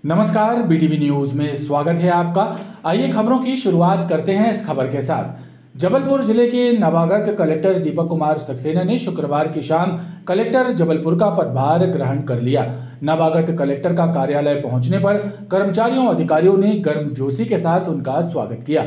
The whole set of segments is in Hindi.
नमस्कार, बीटीवी न्यूज में स्वागत है आपका। आइए खबरों की शुरुआत करते हैं इस खबर के साथ। जबलपुर जिले के नवागत कलेक्टर दीपक कुमार सक्सेना ने शुक्रवार की शाम कलेक्टर जबलपुर का पदभार ग्रहण कर लिया। नवागत कलेक्टर का कार्यालय पहुंचने पर कर्मचारियों अधिकारियों ने गर्मजोशी के साथ उनका स्वागत किया।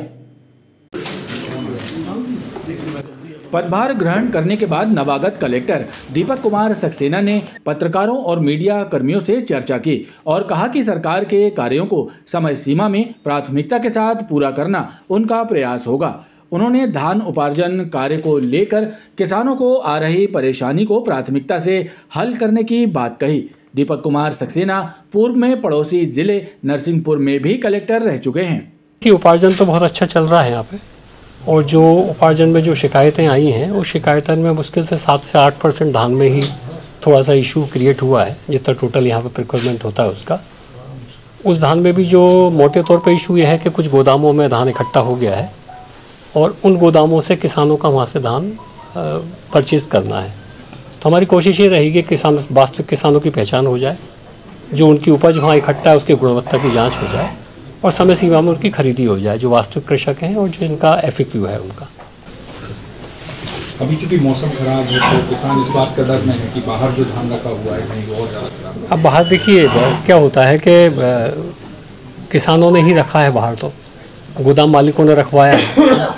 पदभार ग्रहण करने के बाद नवागत कलेक्टर दीपक कुमार सक्सेना ने पत्रकारों और मीडिया कर्मियों से चर्चा की और कहा कि सरकार के कार्यों को समय सीमा में प्राथमिकता के साथ पूरा करना उनका प्रयास होगा। उन्होंने धान उपार्जन कार्य को लेकर किसानों को आ रही परेशानी को प्राथमिकता से हल करने की बात कही। दीपक कुमार सक्सेना पूर्व में पड़ोसी जिले नरसिंहपुर में भी कलेक्टर रह चुके हैं। कि उपार्जन तो बहुत अच्छा चल रहा है यहाँ पे, और जो उपार्जन में जो शिकायतें आई हैं उस शिकायतों में मुश्किल से 7 से 8% धान में ही थोड़ा सा इशू क्रिएट हुआ है। जितना टोटल यहाँ पे प्रिक्वायरमेंट होता है उसका, उस धान में भी जो मोटे तौर पे इशू ये है कि कुछ गोदामों में धान इकट्ठा हो गया है और उन गोदामों से किसानों का वहाँ से धान परचेज़ करना है। तो हमारी कोशिश ये रहेगी कि वास्तविक किसानों की पहचान हो जाए, जो उनकी उपज वहाँ इकट्ठा है उसकी गुणवत्ता की जाँच हो जाए और समय सीमा में उनकी खरीदी हो जाए, जो वास्तविक कृषक हैं और जिनका एफएक्यू है उनका। अभी चूंकि मौसम खराब है तो किसान इस बात का डर में है कि बाहर जो धान रखा हुआ है कहीं और ज़्यादा खराब। अब बाहर देखिए क्या होता है कि किसानों ने ही रखा है बाहर, तो गोदाम मालिकों ने रखवाया है।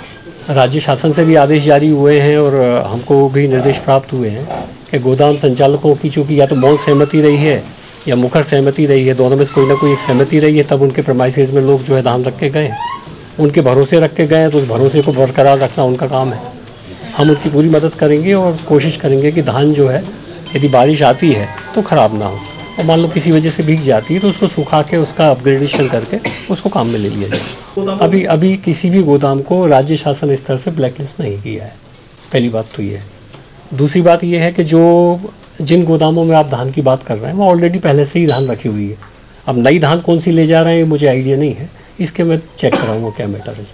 राज्य शासन से भी आदेश जारी हुए हैं और हमको भी निर्देश प्राप्त हुए हैं कि गोदाम संचालकों की चूँकि या तो मौन सहमति रही है या मुखर सहमति रही है, दोनों में से कोई ना कोई एक सहमति रही है, तब उनके प्रमाइसेस में लोग जो है धान रख के गए, उनके भरोसे रख के गए, तो उस भरोसे को बरकरार रखना उनका काम है। हम उनकी पूरी मदद करेंगे और कोशिश करेंगे कि धान जो है यदि बारिश आती है तो ख़राब ना हो, और मान लो किसी वजह से भीग जाती है तो उसको सुखा के उसका अपग्रेडेशन करके उसको काम में ले लिया जाए। अभी किसी भी गोदाम को राज्य शासन स्तर से ब्लैकलिस्ट नहीं किया है, पहली बात तो ये है। दूसरी बात ये है कि जिन गोदामों में आप धान की बात कर रहे हैं वो ऑलरेडी पहले से ही धान रखी हुई है। अब नई धान कौन सी ले जा रहे हैं मुझे आइडिया नहीं है, इसके मैं चेक कराऊंगा क्या मैटर है।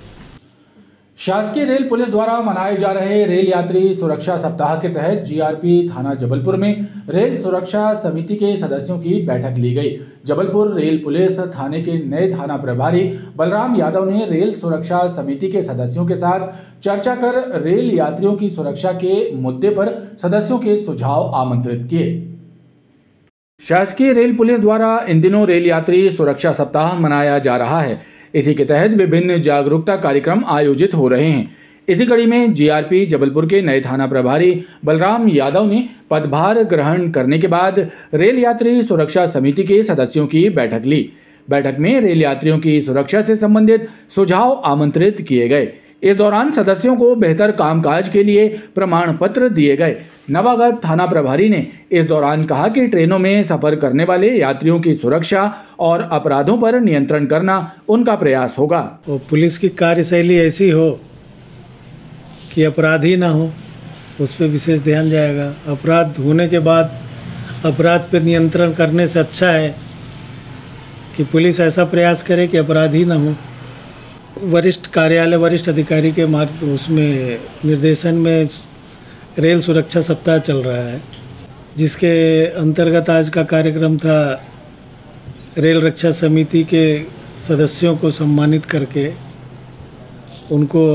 शासकीय रेल पुलिस द्वारा मनाए जा रहे रेल यात्री सुरक्षा सप्ताह के तहत जीआरपी थाना जबलपुर में रेल सुरक्षा समिति के सदस्यों की बैठक ली गई। जबलपुर रेल पुलिस थाने के नए थाना प्रभारी बलराम यादव ने रेल सुरक्षा समिति के सदस्यों के साथ चर्चा कर रेल यात्रियों की सुरक्षा के मुद्दे पर सदस्यों के सुझाव आमंत्रित किए। शासकीय रेल पुलिस द्वारा इन दिनों रेल यात्री सुरक्षा सप्ताह मनाया जा रहा है। इसी के तहत विभिन्न जागरूकता कार्यक्रम आयोजित हो रहे हैं। इसी कड़ी में जीआरपी जबलपुर के नए थाना प्रभारी बलराम यादव ने पदभार ग्रहण करने के बाद रेल यात्री सुरक्षा समिति के सदस्यों की बैठक ली। बैठक में रेल यात्रियों की सुरक्षा से संबंधित सुझाव आमंत्रित किए गए। इस दौरान सदस्यों को बेहतर कामकाज के लिए प्रमाण पत्र दिए गए। नवागत थाना प्रभारी ने इस दौरान कहा कि ट्रेनों में सफर करने वाले यात्रियों की सुरक्षा और अपराधों पर नियंत्रण करना उनका प्रयास होगा। और पुलिस की कार्यशैली ऐसी हो कि अपराध ही ना हो, उस पर विशेष ध्यान जाएगा। अपराध होने के बाद अपराध पर नियंत्रण करने से अच्छा है कि पुलिस ऐसा प्रयास करे कि अपराध ही ना हो। वरिष्ठ कार्यालय वरिष्ठ अधिकारी के उसमें निर्देशन में रेल सुरक्षा सप्ताह चल रहा है, जिसके अंतर्गत आज का कार्यक्रम था रेल रक्षा समिति के सदस्यों को सम्मानित करके उनको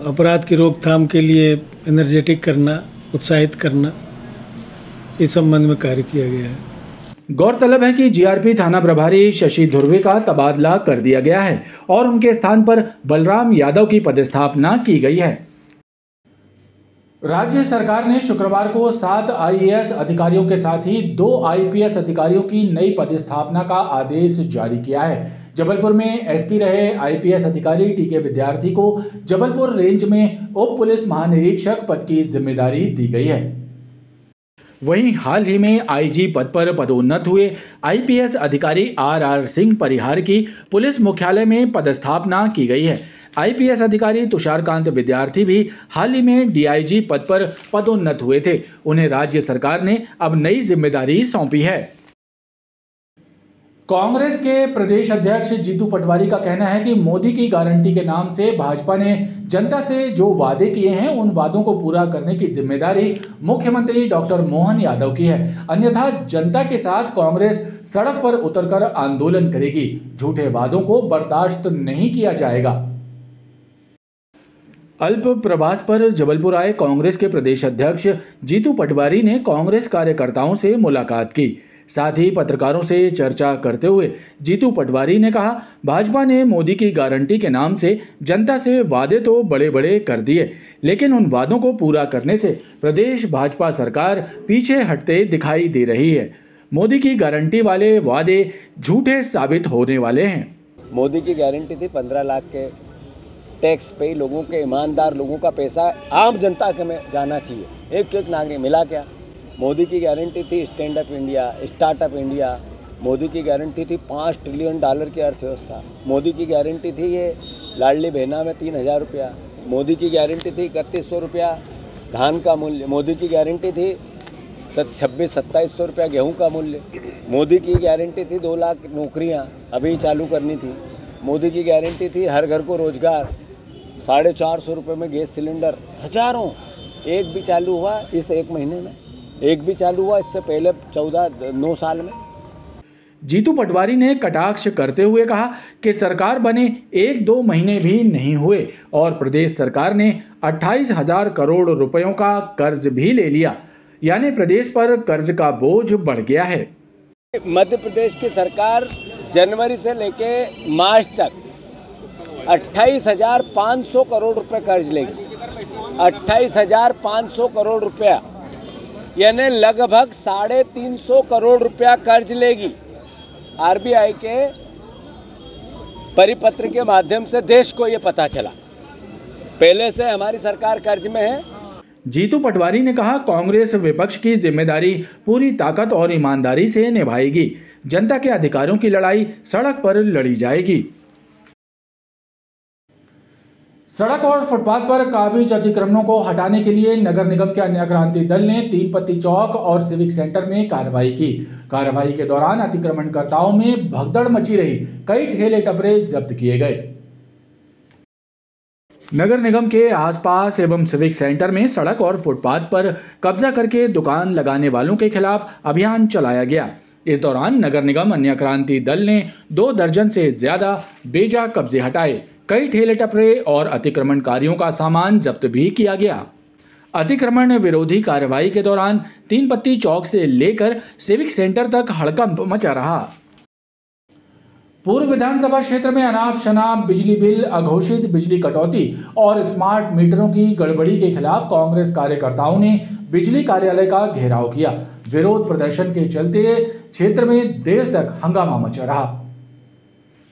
अपराध की रोकथाम के लिए एनर्जेटिक करना, उत्साहित करना, इस संबंध में कार्य किया गया है। गौरतलब है कि जीआरपी थाना प्रभारी शशि धुर्वे का तबादला कर दिया गया है और उनके स्थान पर बलराम यादव की पदस्थापना की गई है। राज्य सरकार ने शुक्रवार को 7 आईएएस अधिकारियों के साथ ही 2 आईपीएस अधिकारियों की नई पदस्थापना का आदेश जारी किया है। जबलपुर में एसपी रहे आईपीएस अधिकारी टीके विद्यार्थी को जबलपुर रेंज में उप पुलिस महानिरीक्षक पद की जिम्मेदारी दी गई है। वहीं हाल ही में आईजी पद पर पदोन्नत हुए आईपीएस अधिकारी आर सिंह परिहार की पुलिस मुख्यालय में पदस्थापना की गई है। आईपीएस अधिकारी तुषारकांत विद्यार्थी भी हाल ही में डीआईजी पद पर पदोन्नत हुए थे। उन्हें राज्य सरकार ने अब नई जिम्मेदारी सौंपी है। कांग्रेस के प्रदेश अध्यक्ष जीतू पटवारी का कहना है कि मोदी की गारंटी के नाम से भाजपा ने जनता से जो वादे किए हैं उन वादों को पूरा करने की जिम्मेदारी मुख्यमंत्री डॉक्टर मोहन यादव की है। अन्यथा जनता के साथ कांग्रेस सड़क पर उतरकर आंदोलन करेगी। झूठे वादों को बर्दाश्त नहीं किया जाएगा। अल्प प्रवास पर जबलपुर आए कांग्रेस के प्रदेश अध्यक्ष जीतू पटवारी ने कांग्रेस कार्यकर्ताओं से मुलाकात की। साथ ही पत्रकारों से चर्चा करते हुए जीतू पटवारी ने कहा, भाजपा ने मोदी की गारंटी के नाम से जनता से वादे तो बड़े बड़े कर दिए, लेकिन उन वादों को पूरा करने से प्रदेश भाजपा सरकार पीछे हटते दिखाई दे रही है। मोदी की गारंटी वाले वादे झूठे साबित होने वाले हैं। मोदी की गारंटी थी 15 लाख के टैक्स पे लोगों के, ईमानदार लोगों का पैसा आम जनता के में जाना चाहिए। एक नागरिक मिला क्या? मोदी की गारंटी थी stand up India, startup India. Modi की गारंटी थी $5 ट्रिलियन की अर्थव्यवस्था। मोदी की गारंटी थी ये लाडली बहना में 3000 रुपया। मोदी की गारंटी थी 3100 रुपया धान का मूल्य। मोदी की गारंटी थी 2600-2700 रुपया गेहूँ का मूल्य। मोदी की गारंटी थी 2 लाख नौकरियाँ अभी चालू करनी थी। मोदी की गारंटी थी हर घर को रोजगार। 450 रुपये में गैस सिलेंडर हजारों। एक भी चालू हुआ इस 1 महीने में? एक भी चालू हुआ इससे पहले 9 साल में? जीतू पटवारी ने कटाक्ष करते हुए कहा कि सरकार बने 1-2 महीने भी नहीं हुए और प्रदेश सरकार ने 28,000 करोड़ रुपयों का कर्ज भी ले लिया, यानी प्रदेश पर कर्ज का बोझ बढ़ गया है। मध्य प्रदेश की सरकार जनवरी से लेके मार्च तक 28,500 करोड़ रुपए कर्ज लेगी। 28,500 करोड़ रुपया यानी लगभग 350 करोड़ रुपया कर्ज लेगी। आरबीआई के परिपत्र के माध्यम से देश को ये पता चला। पहले से हमारी सरकार कर्ज में है। जीतू पटवारी ने कहा, कांग्रेस विपक्ष की जिम्मेदारी पूरी ताकत और ईमानदारी से निभाएगी। जनता के अधिकारों की लड़ाई सड़क पर लड़ी जाएगी। सड़क और फुटपाथ पर काबिज अतिक्रमणों को हटाने के लिए नगर निगम के अन्य क्रांति दल ने 3 पत्ती चौक और सिविक सेंटर में कार्रवाई की। कार्रवाई के दौरान अतिक्रमणकर्ताओं में भगदड़ मची रही। कई ठेले टपरे जब्त किए गए। नगर निगम के आसपास एवं सिविक सेंटर में सड़क और फुटपाथ पर कब्जा करके दुकान लगाने वालों के खिलाफ अभियान चलाया गया। इस दौरान नगर निगम अन्य क्रांति दल ने 2 दर्जन से ज्यादा बेजा कब्जे हटाए। कई ठेले टपरे और अतिक्रमणकारियों का सामान जब्त भी किया गया। अतिक्रमण विरोधी कार्रवाई के दौरान 3 पत्ती चौक से लेकर सिविक सेंटर तक हड़कंप मचा रहा। पूर्व विधानसभा क्षेत्र में अनाप शनाप बिजली बिल, अघोषित बिजली कटौती और स्मार्ट मीटरों की गड़बड़ी के खिलाफ कांग्रेस कार्यकर्ताओं ने बिजली कार्यालय का घेराव किया। विरोध प्रदर्शन के चलते क्षेत्र में देर तक हंगामा मचा रहा।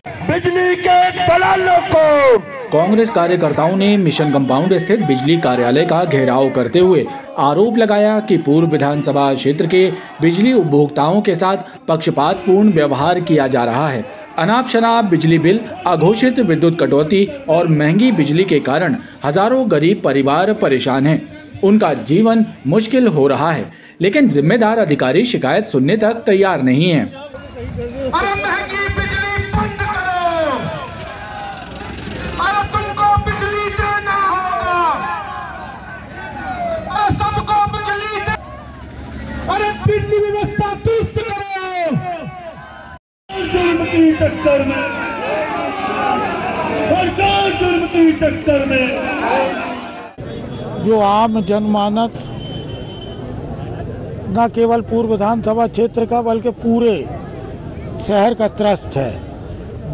बिजली के दलालों को कांग्रेस कार्यकर्ताओं ने मिशन कंपाउंड स्थित बिजली कार्यालय का घेराव करते हुए आरोप लगाया कि पूर्व विधानसभा क्षेत्र के बिजली उपभोक्ताओं के साथ पक्षपातपूर्ण व्यवहार किया जा रहा है। अनाप शनाप बिजली बिल, अघोषित विद्युत कटौती और महंगी बिजली के कारण हजारों गरीब परिवार परेशान हैं। उनका जीवन मुश्किल हो रहा है, लेकिन जिम्मेदार अधिकारी शिकायत सुनने तक तैयार नहीं है। अरे महंगी बिजली बंद करो, अरे तुमको बिजली देना होगा, अरे सबको बिजली दे, अरे बिजली व्यवस्था दुरुस्त करो। जुर्म की टक्कर में, जुर्म की टक्कर में जो आम जनमानस न केवल पूर्व विधानसभा क्षेत्र का बल्कि पूरे शहर का त्रस्त है।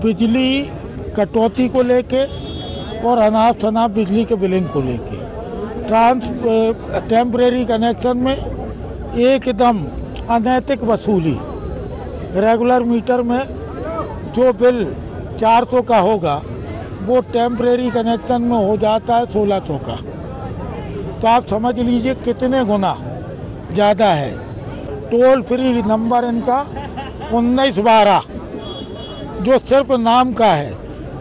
बिजली कटौती को लेके और अनाप शनाप बिजली के बिलिंग को लेके टेम्परेरी कनेक्शन में एकदम अनैतिक वसूली। रेगुलर मीटर में जो बिल 400 का होगा वो टेम्परेरी कनेक्शन में हो जाता है 1600 का। तो आप समझ लीजिए कितने गुना ज़्यादा है। टोल फ्री नंबर इनका 1912 जो सिर्फ नाम का है,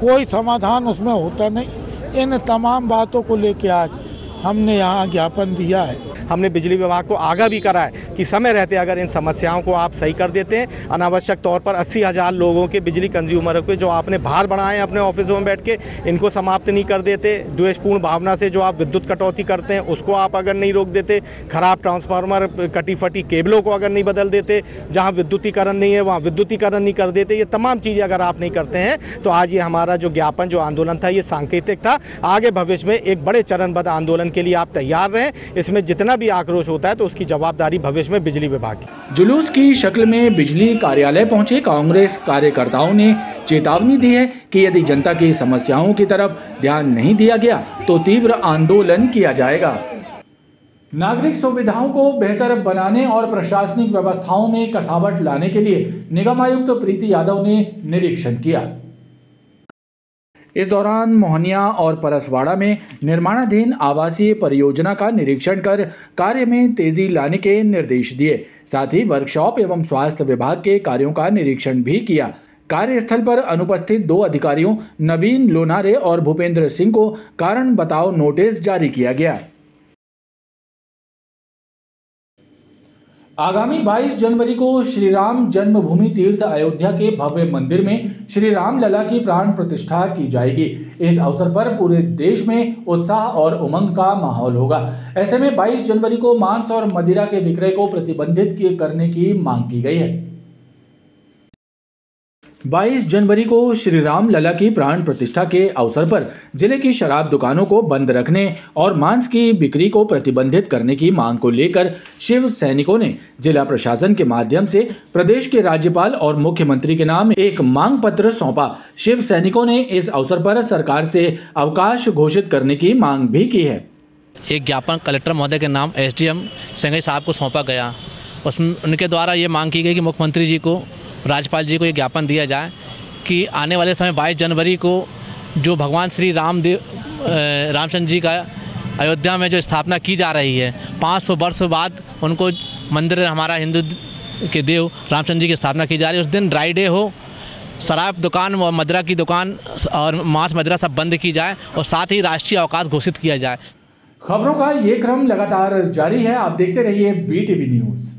कोई समाधान उसमें होता नहीं। इन तमाम बातों को लेके आज हमने यहाँ ज्ञापन दिया है। हमने बिजली विभाग को आगाह भी करा है कि समय रहते अगर इन समस्याओं को आप सही कर देते हैं, अनावश्यक तौर पर 80,000 लोगों के बिजली कंज्यूमर के जो आपने भार बढ़ाए हैं अपने ऑफिसों में बैठ के, इनको समाप्त नहीं कर देते, द्वेषपूर्ण भावना से जो आप विद्युत कटौती करते हैं उसको आप अगर नहीं रोक देते, खराब ट्रांसफार्मर कटी फटी केबलों को अगर नहीं बदल देते, जहाँ विद्युतीकरण नहीं है वहाँ विद्युतीकरण नहीं कर देते, ये तमाम चीज़ें अगर आप नहीं करते हैं तो आज ये हमारा जो ज्ञापन जो आंदोलन था ये सांकेतिक था। आगे भविष्य में एक बड़े चरणबद्ध आंदोलन के लिए आप तैयार रहें। इसमें जितना भी आक्रोश होता है तो उसकी जवाबदारी भविष्य में बिजली विभाग की। जुलूस की शक्ल में बिजली कार्यालय पहुंचे कांग्रेस कार्यकर्ताओं ने चेतावनी दी है कि यदि जनता की समस्याओं की तरफ ध्यान नहीं दिया गया तो तीव्र आंदोलन किया जाएगा। नागरिक सुविधाओं को बेहतर बनाने और प्रशासनिक व्यवस्थाओं में कसावट लाने के लिए निगम आयुक्त प्रीति यादव ने निरीक्षण किया। इस दौरान मोहनिया और परसवाड़ा में निर्माणाधीन आवासीय परियोजना का निरीक्षण कर कार्य में तेजी लाने के निर्देश दिए। साथ ही वर्कशॉप एवं स्वास्थ्य विभाग के कार्यों का निरीक्षण भी किया। कार्यस्थल पर अनुपस्थित 2 अधिकारियों नवीन लोनारे और भूपेंद्र सिंह को कारण बताओ नोटिस जारी किया गया। आगामी 22 जनवरी को श्री राम जन्मभूमि तीर्थ अयोध्या के भव्य मंदिर में श्री राम लला की प्राण प्रतिष्ठा की जाएगी। इस अवसर पर पूरे देश में उत्साह और उमंग का माहौल होगा। ऐसे में 22 जनवरी को मांस और मदिरा के विक्रय को प्रतिबंधित करने की मांग की गई है। 22 जनवरी को श्री राम लला की प्राण प्रतिष्ठा के अवसर पर जिले की शराब दुकानों को बंद रखने और मांस की बिक्री को प्रतिबंधित करने की मांग को लेकर शिव सैनिकों ने जिला प्रशासन के माध्यम से प्रदेश के राज्यपाल और मुख्यमंत्री के नाम एक मांग पत्र सौंपा। शिव सैनिकों ने इस अवसर पर सरकार से अवकाश घोषित करने की मांग भी की है। एक ज्ञापन कलेक्टर महोदय के नाम SDM संघई साहब को सौंपा गया। उसमें उनके द्वारा ये मांग की गई कि मुख्यमंत्री जी को, राज्यपाल जी को ये ज्ञापन दिया जाए कि आने वाले समय 22 जनवरी को जो भगवान श्री रामचंद्र जी का अयोध्या में जो स्थापना की जा रही है, 500 वर्ष बाद उनको मंदिर हमारा हिंदू के देव रामचंद्र जी की स्थापना की जा रही है। उस दिन ड्राई डे हो, शराब दुकान और मदिरा की दुकान और मांस मदिरा सब बंद की जाए और साथ ही राष्ट्रीय अवकाश घोषित किया जाए। खबरों का ये क्रम लगातार जारी है। आप देखते रहिए BTV न्यूज़।